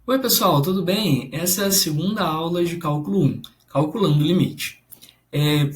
Oi, pessoal, tudo bem? Essa é a segunda aula de cálculo 1, calculando o limite.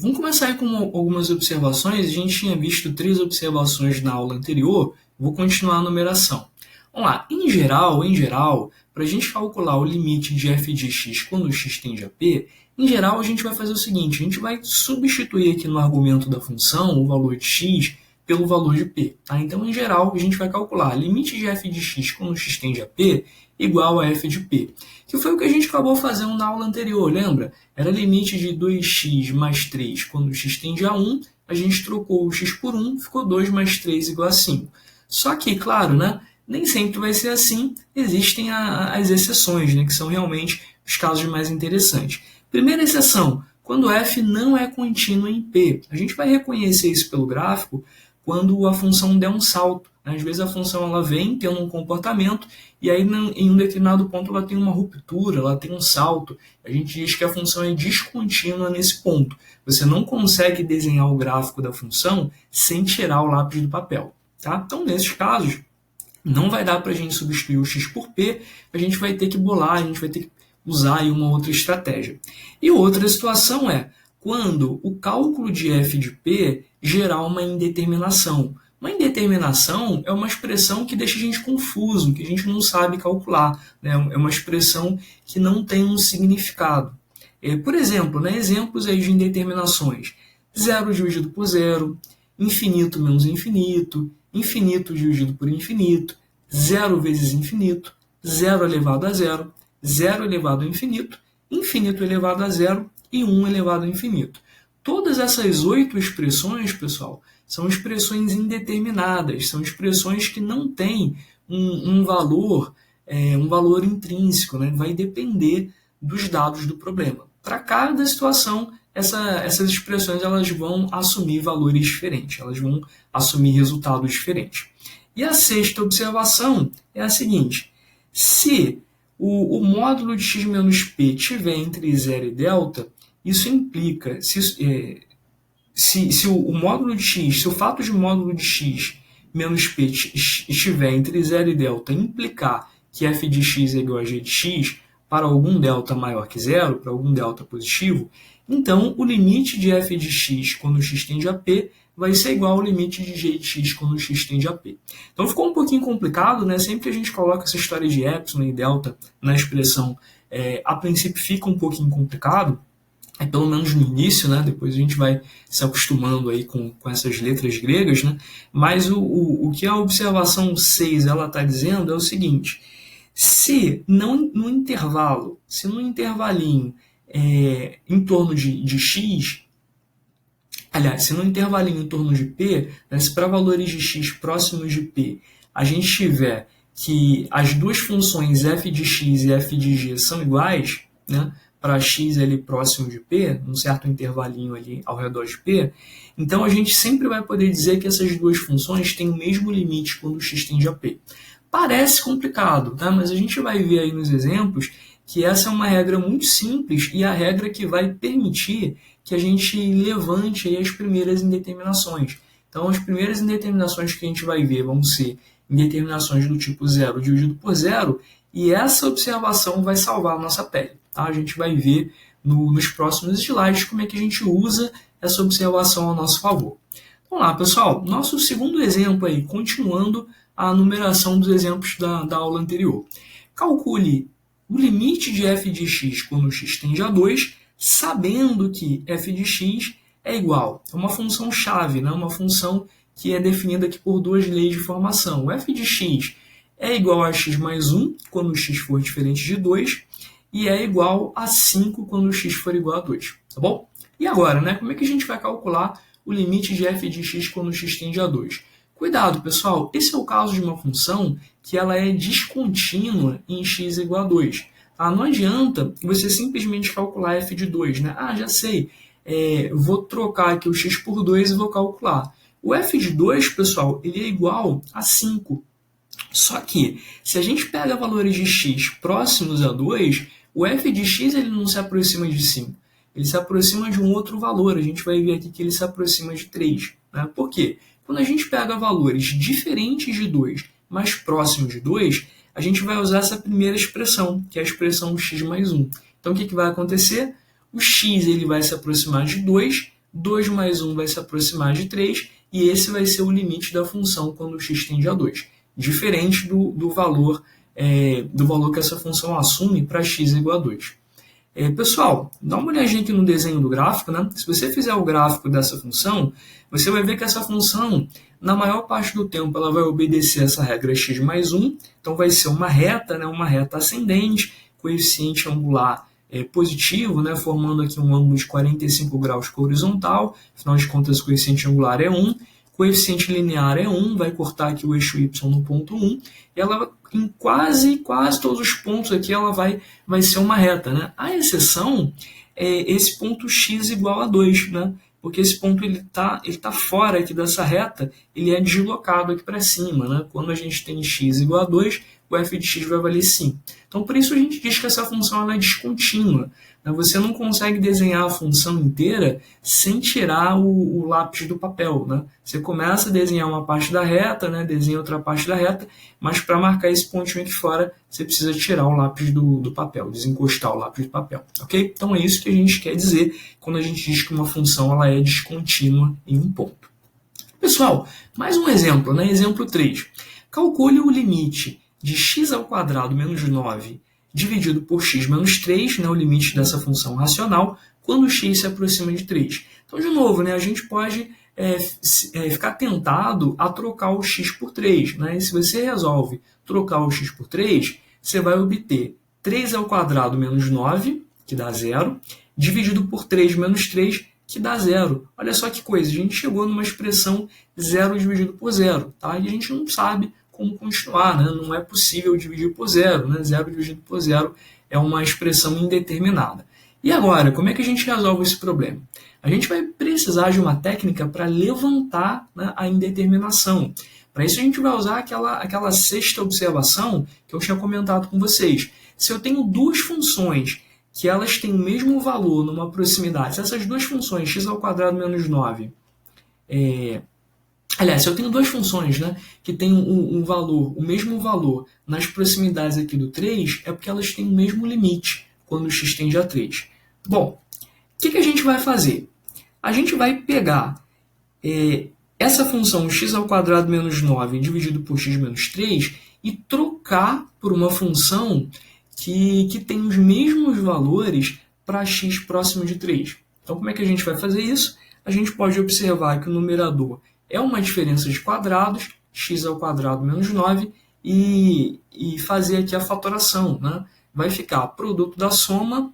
Vamos começar aí com algumas observações. A gente tinha visto três observações na aula anterior, vou continuar a numeração. Vamos lá, em geral, para a gente calcular o limite de f de x quando x tende a p, em geral a gente vai fazer o seguinte, a gente vai substituir aqui no argumento da função o valor de x pelo valor de p. Tá? Então, em geral, a gente vai calcular limite de f de x quando x tende a p igual a f de p, que foi o que a gente acabou fazendo na aula anterior, lembra? Era limite de 2x mais 3 quando x tende a 1, a gente trocou o x por 1, ficou 2 mais 3 igual a 5. Só que, claro, né, nem sempre vai ser assim, existem as exceções, né, que são realmente os casos mais interessantes. Primeira exceção, quando f não é contínuo em p. A gente vai reconhecer isso pelo gráfico quando a função der um salto. Às vezes a função ela vem tendo um comportamento e aí em um determinado ponto ela tem uma ruptura, ela tem um salto. A gente diz que a função é descontínua nesse ponto. Você não consegue desenhar o gráfico da função sem tirar o lápis do papel. Tá? Então, nesses casos, não vai dar para a gente substituir o x por p, a gente vai ter que bolar, a gente vai ter que usar aí uma outra estratégia. E outra situação é quando o cálculo de f de p gerar uma indeterminação. Uma indeterminação é uma expressão que deixa a gente confuso, que a gente não sabe calcular, né? É uma expressão que não tem um significado. Por exemplo, né, exemplos aí de indeterminações. Zero dividido por zero, infinito menos infinito, infinito dividido por infinito, zero vezes infinito, zero elevado a zero, zero elevado a infinito, infinito elevado a zero e 1 elevado a infinito. Todas essas 8 expressões, pessoal, são expressões indeterminadas, são expressões que não têm um valor intrínseco, né? Vai depender dos dados do problema. Para cada situação, essas expressões elas vão assumir valores diferentes, elas vão assumir resultados diferentes. E a sexta observação é a seguinte: se o módulo de x menos p estiver entre zero e delta, isso implica, se o módulo de x, se o fato de módulo de x menos p estiver entre zero e delta implicar que f de x é igual a g de x para algum delta maior que zero, para algum delta positivo, então o limite de f de x quando x tende a p vai ser igual ao limite de g de x quando x tende a p. Então ficou um pouquinho complicado, né? Sempre que a gente coloca essa história de epsilon e delta na expressão, a princípio fica um pouquinho complicado, pelo menos no início, né? Depois a gente vai se acostumando aí com essas letras gregas, né? Mas o que a observação 6 está dizendo é o seguinte: se no intervalinho em torno de x, aliás, se no intervalinho em torno de p, né, se para valores de x próximos de p, a gente tiver que as duas funções f de x e f de g são iguais, né, para x ali próximo de p, num certo intervalinho ali ao redor de p, então a gente sempre vai poder dizer que essas duas funções têm o mesmo limite quando x tende a p. Parece complicado, tá? Mas a gente vai ver aí nos exemplos que essa é uma regra muito simples e a regra que vai permitir que a gente levante aí as primeiras indeterminações. Então, as primeiras indeterminações que a gente vai ver vão ser indeterminações do tipo zero dividido por zero, e essa observação vai salvar a nossa pele. Tá? A gente vai ver nos próximos slides como é que a gente usa essa observação a nosso favor. Vamos lá, pessoal. Nosso segundo exemplo aí, continuando a numeração dos exemplos da aula anterior. Calcule o limite de f de x quando x tende a 2, sabendo que f de x é igual a uma função chave, né? Uma função que é definida aqui por duas leis de formação. O f de x é igual a x mais 1 quando x for diferente de 2 e é igual a 5 quando x for igual a 2. Tá bom? E agora, né? Como é que a gente vai calcular o limite de f de x quando x tende a 2? Cuidado, pessoal, esse é o caso de uma função que ela é descontínua em x igual a 2. Tá? Não adianta você simplesmente calcular f de 2. Né? Já sei, vou trocar aqui o x por 2 e vou calcular. O f de 2, pessoal, ele é igual a 5. Só que, se a gente pega valores de x próximos a 2, o f de x ele não se aproxima de 5. Ele se aproxima de um outro valor. A gente vai ver aqui que ele se aproxima de 3. Né? Por quê? Quando a gente pega valores diferentes de 2, mas próximos de 2, a gente vai usar essa primeira expressão, que é a expressão x mais 1. Então, o que vai acontecer? O x ele vai se aproximar de 2, 2 mais 1 vai se aproximar de 3, e esse vai ser o limite da função quando o x tende a 2. Diferente do valor que essa função assume para x igual a 2. Pessoal, dá uma olhadinha aqui no desenho do gráfico, né? Se você fizer o gráfico dessa função, você vai ver que essa função, na maior parte do tempo, ela vai obedecer essa regra x mais 1, então vai ser uma reta, né? Uma reta ascendente, coeficiente angular positivo, né? Formando aqui um ângulo de 45 graus com a horizontal, afinal de contas o coeficiente angular é 1, coeficiente linear é 1, vai cortar aqui o eixo y no ponto 1, e ela, em quase todos os pontos aqui, ela vai ser uma reta, né? A exceção é esse ponto x igual a 2, né? Porque esse ponto ele tá fora aqui dessa reta, ele é deslocado aqui para cima, né? Quando a gente tem x igual a 2, o f de x vai valer 5. Então, por isso a gente diz que essa função ela é descontínua. Você não consegue desenhar a função inteira sem tirar o lápis do papel, né? Você começa a desenhar uma parte da reta, né? Desenha outra parte da reta, mas para marcar esse pontinho aqui fora, você precisa tirar o lápis do papel, desencostar o lápis do papel, ok? Então é isso que a gente quer dizer quando a gente diz que uma função ela é descontínua em um ponto. Pessoal, mais um exemplo, né? Exemplo 3. Calcule o limite de x ao quadrado menos 9 dividido por x menos 3, né, o limite dessa função racional, quando x se aproxima de 3. Então, de novo, né, a gente pode ficar tentado a trocar o x por 3. Né? E se você resolve trocar o x por 3, você vai obter 3 ao quadrado menos 9, que dá 0, dividido por 3 menos 3, que dá 0. Olha só que coisa, a gente chegou numa expressão 0 dividido por 0, tá? E a gente não sabe como continuar, né? Não é possível dividir por 0, né? 0 dividido por 0 é uma expressão indeterminada. E agora, como é que a gente resolve esse problema? A gente vai precisar de uma técnica para levantar, né, a indeterminação. Para isso a gente vai usar aquela sexta observação que eu tinha comentado com vocês. Se eu tenho duas funções que elas têm o mesmo valor numa proximidade, se essas duas funções, x ao quadrado menos 9, aliás, se eu tenho duas funções, né, que têm o mesmo valor nas proximidades aqui do 3, é porque elas têm o mesmo limite quando x tende a 3. Bom, o que a gente vai fazer? A gente vai pegar essa função x ao quadrado menos 9 dividido por x menos 3 e trocar por uma função que tem os mesmos valores para x próximo de 3. Então, como é que a gente vai fazer isso? A gente pode observar que o numerador é uma diferença de quadrados, x ao quadrado menos 9, e fazer aqui a fatoração, né? Vai ficar produto da soma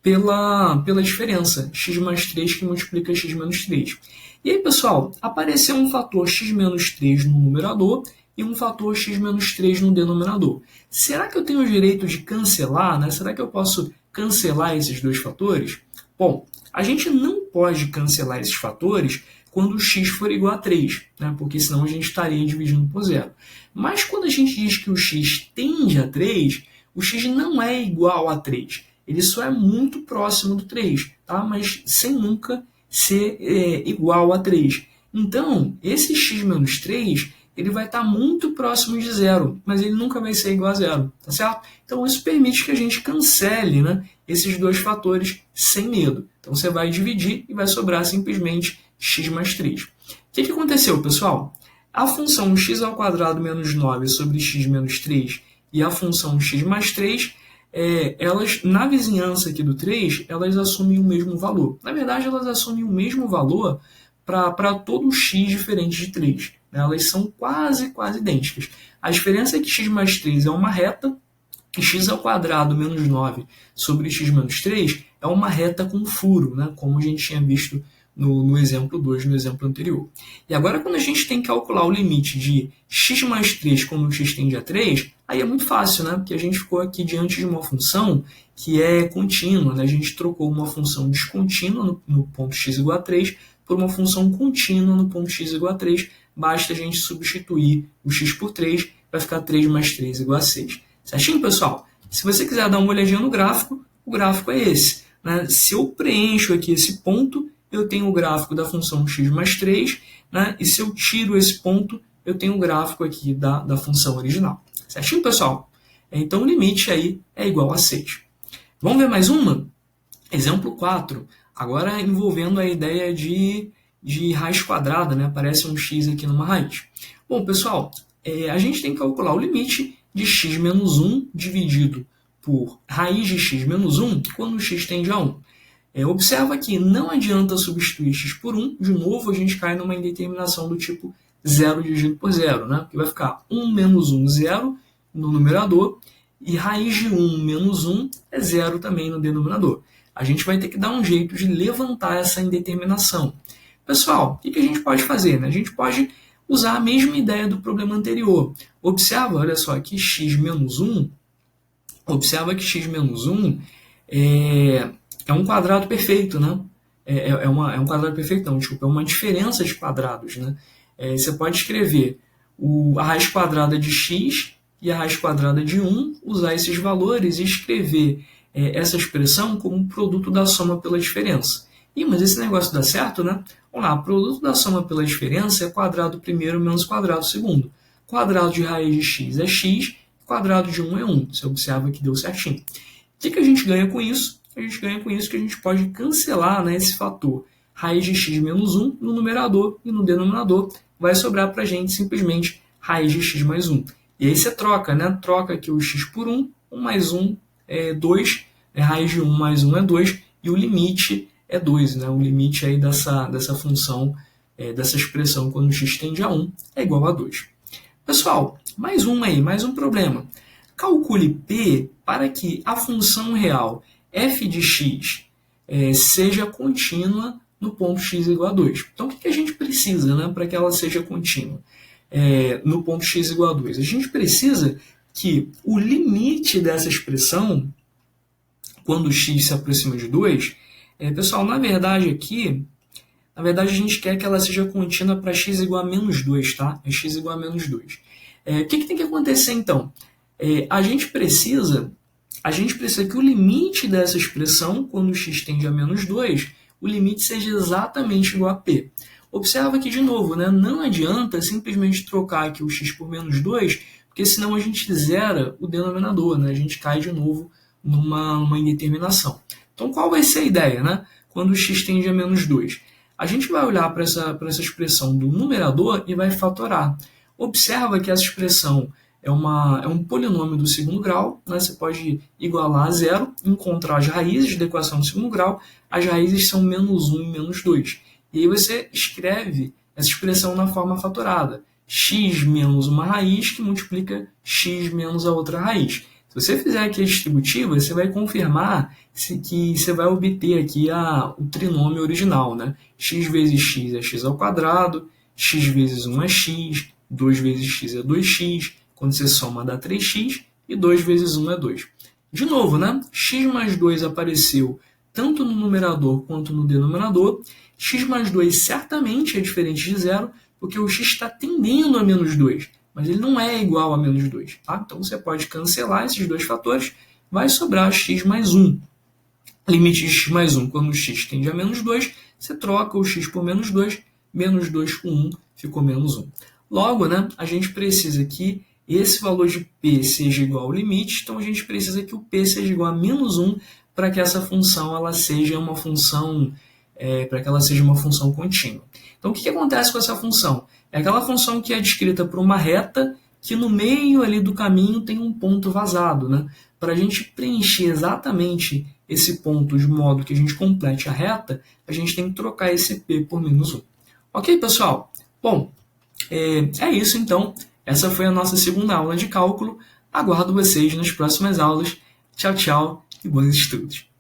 pela diferença, x mais 3 que multiplica x menos 3. E aí, pessoal, apareceu um fator x menos 3 no numerador e um fator x menos 3 no denominador. Será que eu tenho o direito de cancelar, né? Será que eu posso cancelar esses dois fatores? Bom, a gente não pode cancelar esses fatores quando o x for igual a 3, né? Porque senão a gente estaria dividindo por 0. Mas quando a gente diz que o x tende a 3, o x não é igual a 3. Ele só é muito próximo do 3, tá? Mas sem nunca ser igual a 3. Então, esse x menos 3, ele vai estar muito próximo de 0, mas ele nunca vai ser igual a 0, tá certo? Então, isso permite que a gente cancele, né, esses dois fatores sem medo. Então, você vai dividir e vai sobrar simplesmente x mais 3. O que aconteceu, pessoal? A função x ao quadrado menos 9 sobre x menos 3 e a função x mais 3, elas, na vizinhança aqui do 3, elas assumem o mesmo valor. Na verdade, elas assumem o mesmo valor para todo x diferente de 3. Elas são quase idênticas. A diferença é que x mais 3 é uma reta, e x ao quadrado menos 9 sobre x menos 3 é uma reta com furo, né? Como a gente tinha visto no exemplo 2, no exemplo anterior. E agora, quando a gente tem que calcular o limite de x mais 3 quando x tende a 3, aí é muito fácil, né? Porque a gente ficou aqui diante de uma função que é contínua, né? A gente trocou uma função descontínua no ponto x igual a 3 por uma função contínua no ponto x igual a 3. Basta a gente substituir o x por 3, vai ficar 3 mais 3 igual a 6. Certinho, pessoal? Se você quiser dar uma olhadinha no gráfico, o gráfico é esse, né? Se eu preencho aqui esse ponto, eu tenho o gráfico da função x mais 3, né? E se eu tiro esse ponto, eu tenho o gráfico aqui da função original. Certinho, pessoal? Então o limite aí é igual a 6. Vamos ver mais uma? Exemplo 4. Agora envolvendo a ideia de raiz quadrada, né? Aparece um x aqui numa raiz. Bom, pessoal, a gente tem que calcular o limite de x menos 1 dividido por raiz de x menos 1 quando x tende a 1. Observa que não adianta substituir x por 1, de novo a gente cai numa indeterminação do tipo 0 dividido por 0, né? Que vai ficar 1 menos 1, 0 no numerador, e raiz de 1 menos 1 é 0 também no denominador. A gente vai ter que dar um jeito de levantar essa indeterminação. Pessoal, o que a gente pode fazer? Né? A gente pode usar a mesma ideia do problema anterior. Observa, olha só, que x menos 1, observa que x menos 1 é um quadrado perfeito, né? É um quadrado perfeito, não, desculpa, é uma diferença de quadrados, né? Você pode escrever a raiz quadrada de x e a raiz quadrada de 1, usar esses valores e escrever essa expressão como produto da soma pela diferença. Mas esse negócio dá certo, né? Vamos lá, produto da soma pela diferença é quadrado primeiro menos quadrado segundo. Quadrado de raiz de x é x, quadrado de 1 é 1. Você observa que deu certinho. O que a gente ganha com isso? A gente ganha com isso que a gente pode cancelar, né, esse fator raiz de x menos 1 no numerador e no denominador. Vai sobrar para a gente simplesmente raiz de x mais 1. E aí você troca, né? Troca aqui o x por 1, 1 mais 1 é 2, raiz de 1 mais 1 é 2, e o limite é 2, né? O limite aí dessa função, dessa expressão quando x tende a 1 é igual a 2. Pessoal, mais um problema. Calcule P para que a função real f de x seja contínua no ponto x igual a 2. Então, o que a gente precisa, né, para que ela seja contínua no ponto x igual a 2? A gente precisa que o limite dessa expressão, quando x se aproxima de 2, pessoal, na verdade a gente quer que ela seja contínua para x igual a menos 2, tá? É x igual a menos 2. O que tem que acontecer, então? A gente precisa que o limite dessa expressão, quando x tende a menos 2, o limite seja exatamente igual a p. Observa que, de novo, né, não adianta simplesmente trocar aqui o x por menos 2, porque senão a gente zera o denominador, né? A gente cai de novo numa indeterminação. Então, qual vai ser a ideia, né? Quando x tende a menos 2? A gente vai olhar para essa expressão do numerador e vai fatorar. Observa que essa expressão é um polinômio do segundo grau, né? Você pode igualar a zero, encontrar as raízes da equação do segundo grau, as raízes são menos 1 e menos 2. E aí você escreve essa expressão na forma fatorada. X menos uma raiz que multiplica x menos a outra raiz. Se você fizer aqui a distributiva, você vai confirmar que você vai obter aqui o trinômio original, né? X vezes x é x ao quadrado, x vezes 1 é x, 2 vezes x é 2x, quando você soma dá 3x, e 2 vezes 1 é 2. De novo, né? X mais 2 apareceu tanto no numerador quanto no denominador. X mais 2 certamente é diferente de zero, porque o x está tendendo a menos 2, mas ele não é igual a menos 2. Tá? Então você pode cancelar esses dois fatores, vai sobrar x mais 1. Limite de x mais 1, quando o x tende a menos 2, você troca o x por menos 2 com 1 ficou menos 1. Logo, né, a gente precisa que esse valor de p seja igual ao limite, então a gente precisa que o p seja igual a menos 1 para que essa função ela seja uma função contínua. Então, o que acontece com essa função? É aquela função que é descrita por uma reta que no meio ali do caminho tem um ponto vazado, né? Para a gente preencher exatamente esse ponto de modo que a gente complete a reta, a gente tem que trocar esse p por menos 1. Ok, pessoal? Bom, é isso então. Essa foi a nossa segunda aula de cálculo. Aguardo vocês nas próximas aulas. Tchau, tchau e bons estudos.